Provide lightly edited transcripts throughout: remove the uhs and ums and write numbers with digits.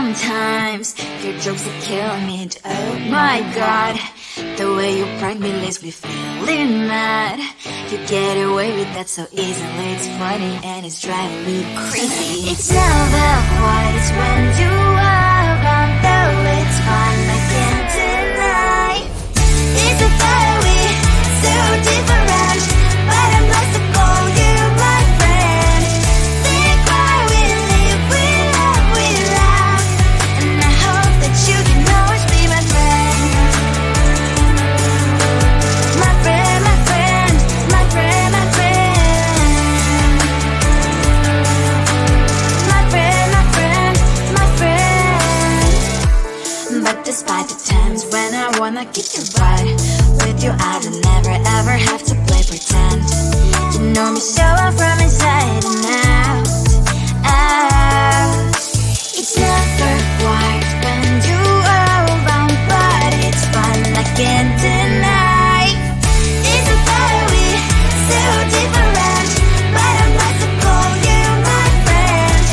Sometimes your jokes are killing me. Oh my god, the way you prank me leaves me feeling mad. You get away with that so easily. It's funny and it's driving me crazy. It's never quite when you are around, though it's fine, I can't deny. It's a fire we so different, but I'm blessed to call you my friend. Think why we live, we love, we laugh, and I hope that you can always be my friend. My friend, my friend, my friend, my friend. My friend, my friend, my friend. But despite the times when I wanna kick your butt, with you I don't never ever have to play pretend. You know me so well from inside and out, out. It's never quiet when you are around, but it's fun, I can't deny. It's a fire we so different, but I'm blessed to call you my friend.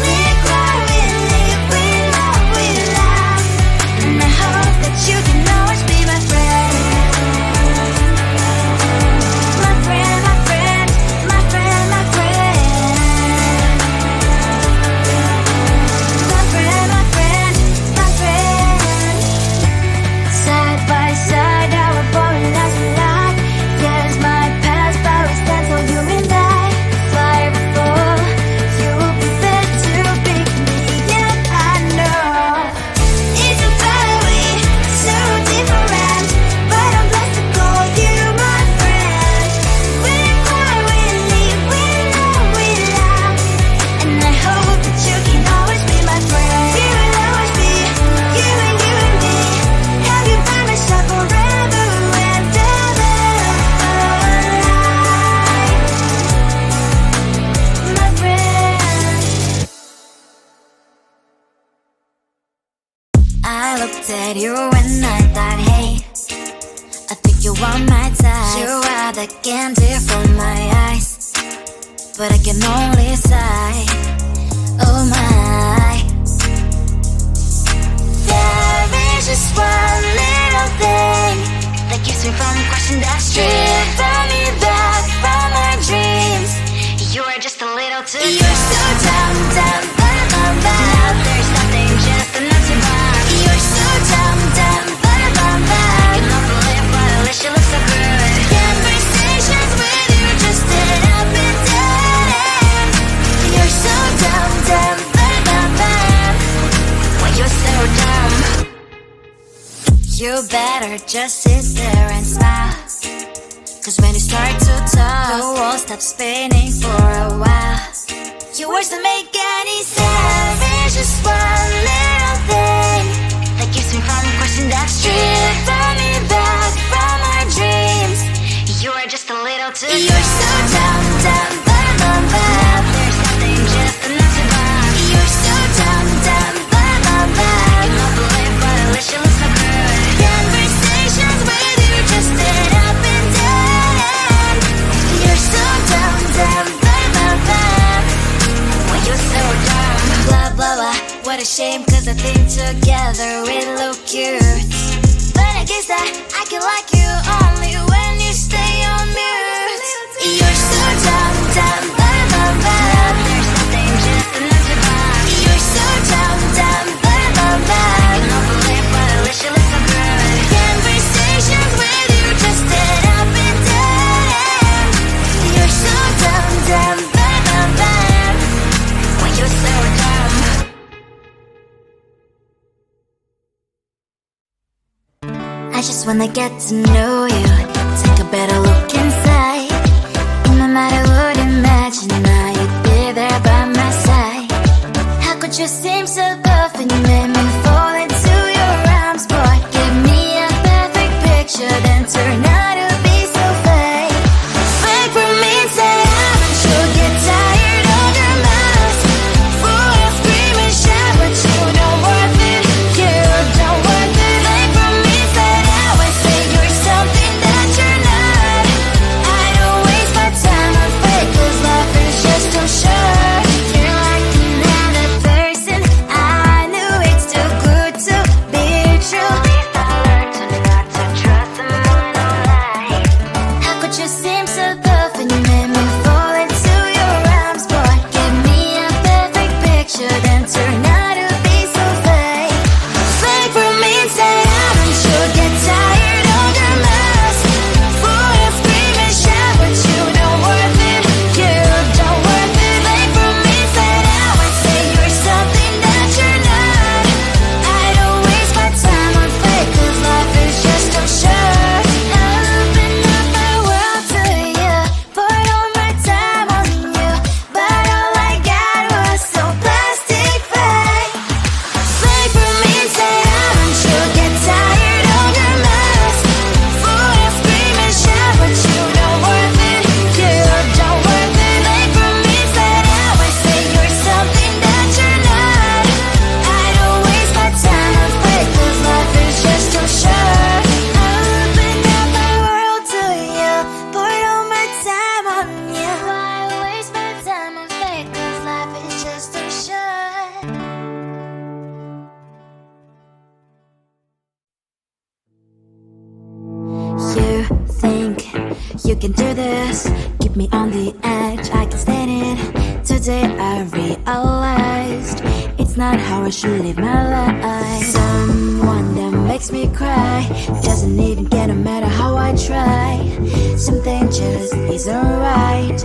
We cry, we live, we love, we laugh, and I hope that you can always be my friend. My friend, my friend, my friend, my friend. My friend, my friend, my friend. Side by side, our boring lives we like. Yes, my past, but we stand so you and I. Fly before you will be there to pick me up, I know. It's a fire we so different, but I'm blessed to call you my friend. We cry, we live, we love, we laugh, and I hope that you can always be my friend. You will always be you and me. Have you by my side forever and ever. My friend. I looked at you and I thought, hey, I think you are my type. You are the candy from my eyes, but I can only sigh. Oh my. There is just one little thing that keeps me from crossing that street. Drive me back from my dreams. You are just a little too good. You're so dumb, dumb, bum, now there's nothing, just enough to buy. You're so dumb, dumb, bum, you know the lip, but at least you look so good. Conversations with you just end up in dead end. You're so dumb, dumb, bum, why you're so dumb. You better just sit there and smile, 'cause when you start to talk, the world stops spinning for a while. Your words don't make any sense. There's just one little thing that keeps me from crossing that street. Drive me back from our dreams. You are just a little too good. You're so dumb, dumb, bum, there's nothing, just enough to buy. You're so dumb, dumb, bum, you know the lip, but at least you look so good. Conversations with you just end up in dead end. You're so dumb, dumb, why you're so dumb. Blah, blah, blah, what a shame, 'cause I think together we look cute. But I guess that I can like you only when you stay on mute. You're so dumb, dumb, there's nothing, just enough to buy. You're so dumb, dumb, you know the lip, but at least you look so good. Conversations with you just end up in dead end. You're so dumb, dumb, why you're so dumb. I just wanna get to know you, take a better look inside. No matter what, imagine now you'd be there by my side. How could you seem so perfect, you made me fall into your arms, boy. Give me a perfect picture, then turn out to be so fake. Fake for me, say haven't you get tired of your mouth? Full of scream and shout, but you don't worth it, you don't worth it. Fake for me, say now I say you're something that you're not. You can do this, keep me on the edge, I can stand it. Today I realized it's not how I should live my life. Someone that makes me cry doesn't even get no matter how I try. Something just isn't right.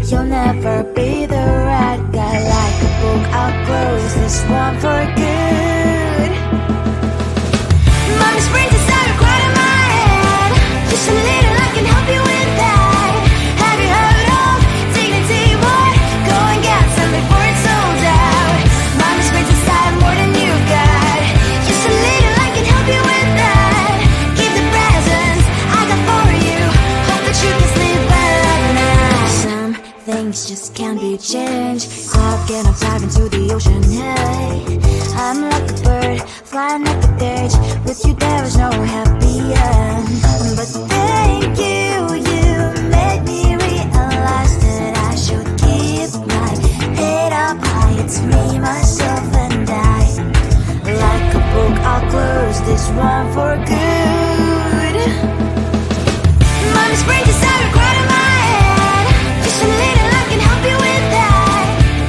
You'll never be the right guy. Like a book, I'll close this one for good. Mommy's brains inside are quite in my head. Just a little, I can help you with that. Have you heard of dignity, boy? Go and get some before it's sold out. Mommy's brains inside more than you got. Just a little, I can help you with that. Keep the presents I got for you. Hope that you can sleep well at night. Some things just can't be changed. Cloud and I'm diving to the ocean, hey. I'm like a bird, flying like a cage. With you there was no happy end. But thank you, you made me realize that I should keep my head up high. It's me, myself and I. Like a book, I'll close this one for good. Mommy's brains inside are quite in my head. Just a little, I can help you with that.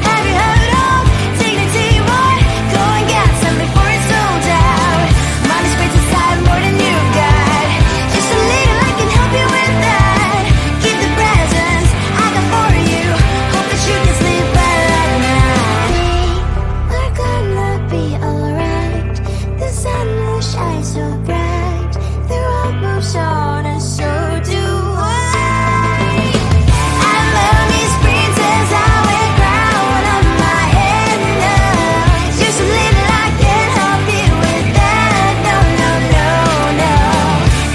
Have you heard of dignity, boy? Go and get some before it's sold out. Mommy's brains inside more than you got. Just a little, I can help you with that. Keep the presents I got for you. Hope that you can sleep well at night. We're gonna be alright. The sun will shine so bright. The road moves on and so do I. I love these princess, I wear crown on my head now. Just a little, I can help you with that. No, no, no, no.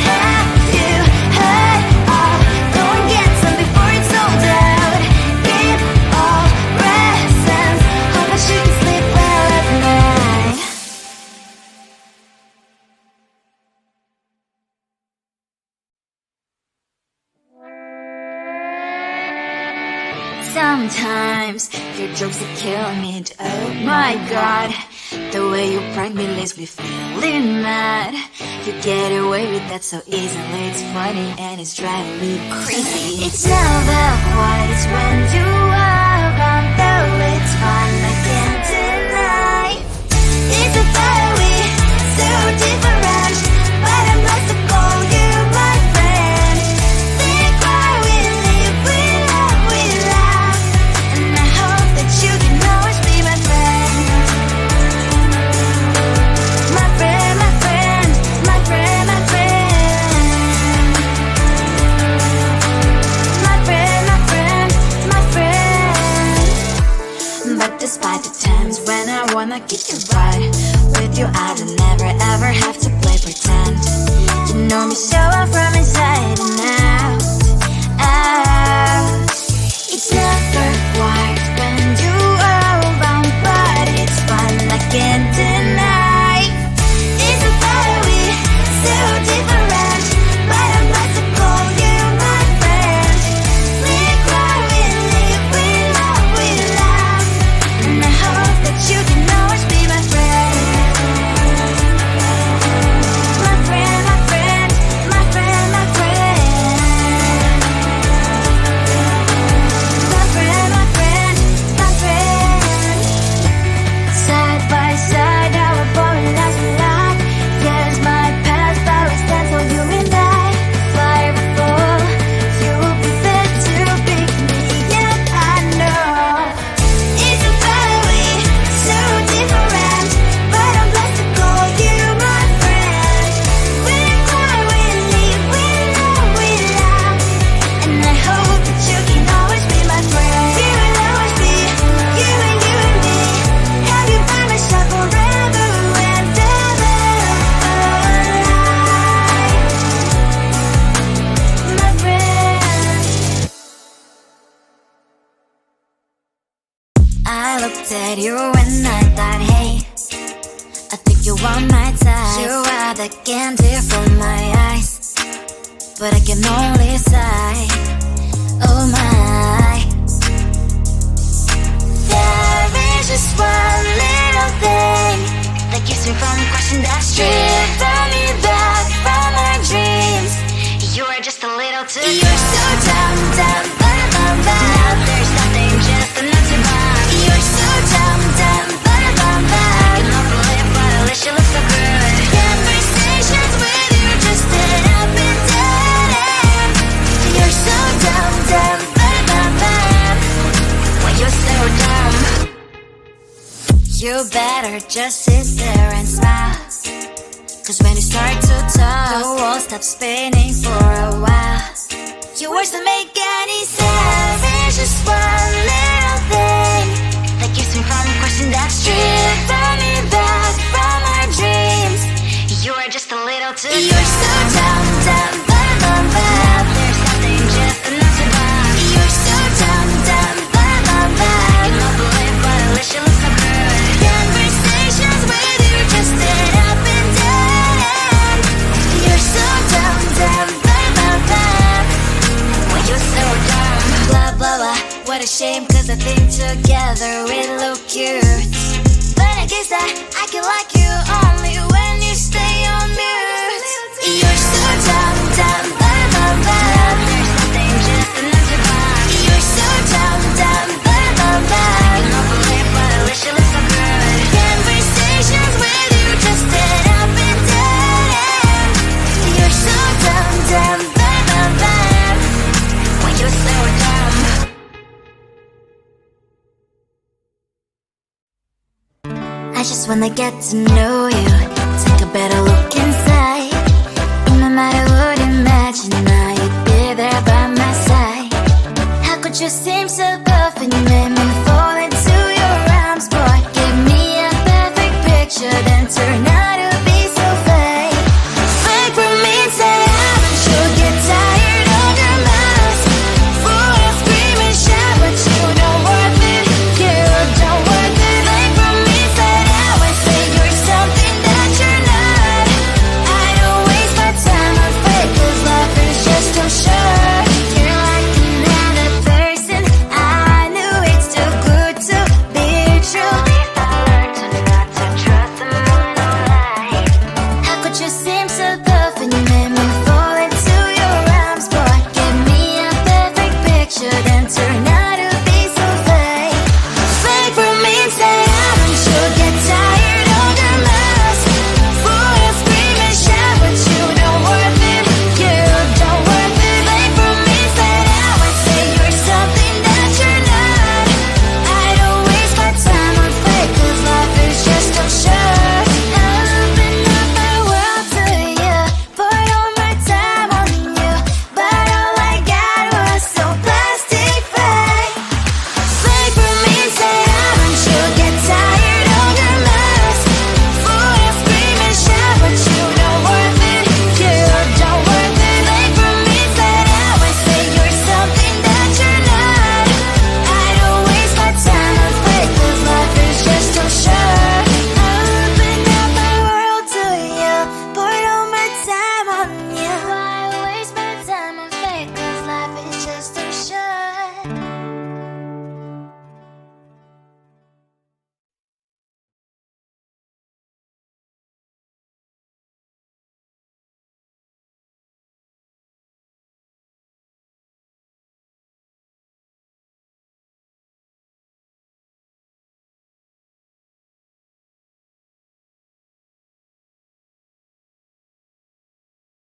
Have you heard of? Go and get some before it's sold out. Give all presents. Hope that you can sleep well at night. Sometimes your jokes that kill me. Oh my god, the way you prank me leaves me feeling mad. You get away with that so easily. It's funny and it's driving me crazy. It's never quite as when you are around, though it's fun, I can't deny. It's a fiery, so different, but I'm blessed to call you my friend. We cry, we live, we love, we laugh, and I hope that you can always be my friend. My friend, my friend, my friend, my friend. My friend, my friend, my friend. But despite the times when I wanna kick you right, with you I don't never ever have to play pretend. You know me so well from inside and out, out. It's never quite when you are around, but it's fun, I can't deny. It's a fiery, so different, but I'm blessed to call you my friend. We cry, we live, we love, we laugh, and I hope that you can always be my friend. My friend, my friend, my friend, my friend. My friend, my friend, my friend. Side by side, our body lies a lot. Yes, my past, but we stand for you and I. Fly before you will be there to pick me up, I know. It's a fiery, so different, but I'm blessed to call you my friend. We cry, we live, we love, we laugh, and I hope that you can always be my friend. You will always be, you and me. Have you by my side forever and ever. My friend. I looked at you and I thought, hey, I think you are my type. You are the candy from my eyes, but I can only sigh. Oh my. There is just one little thing that keeps me from crossing that street. Driven me back from my dreams. You are just a little too. You're so You better just sit there and smile. Cause when you start to talk, the world stops spinning for a while. Your words don't make any sense. It's just one little thing that keeps me from crossing that street, running back from our dreams. You are just a little too You're so dumb, dumb, bum, bum, bum. There's nothing just enough to bum. You're so dumb, dumb, bum, bum, bum. You don't believe but at least you look so good. Conversations with you just sit up and down. You're so dumb, dumb, bum, bum, bum. Well, you're so dumb. Blah, blah, blah. What a shame, cause I think together we look cute. But I guess that I can like you only when you stay on mute. You're so dumb, dumb, bum, bum, bum. There's nothing just enough to bum. You're so dumb, dumb, bum, bum, bum. You don't believe but at least you look so good. Conversations with you just sit up and down. You're so dumb, dumb, bum, bum, bum. Well, you're so dumb. I just wanna get to know you.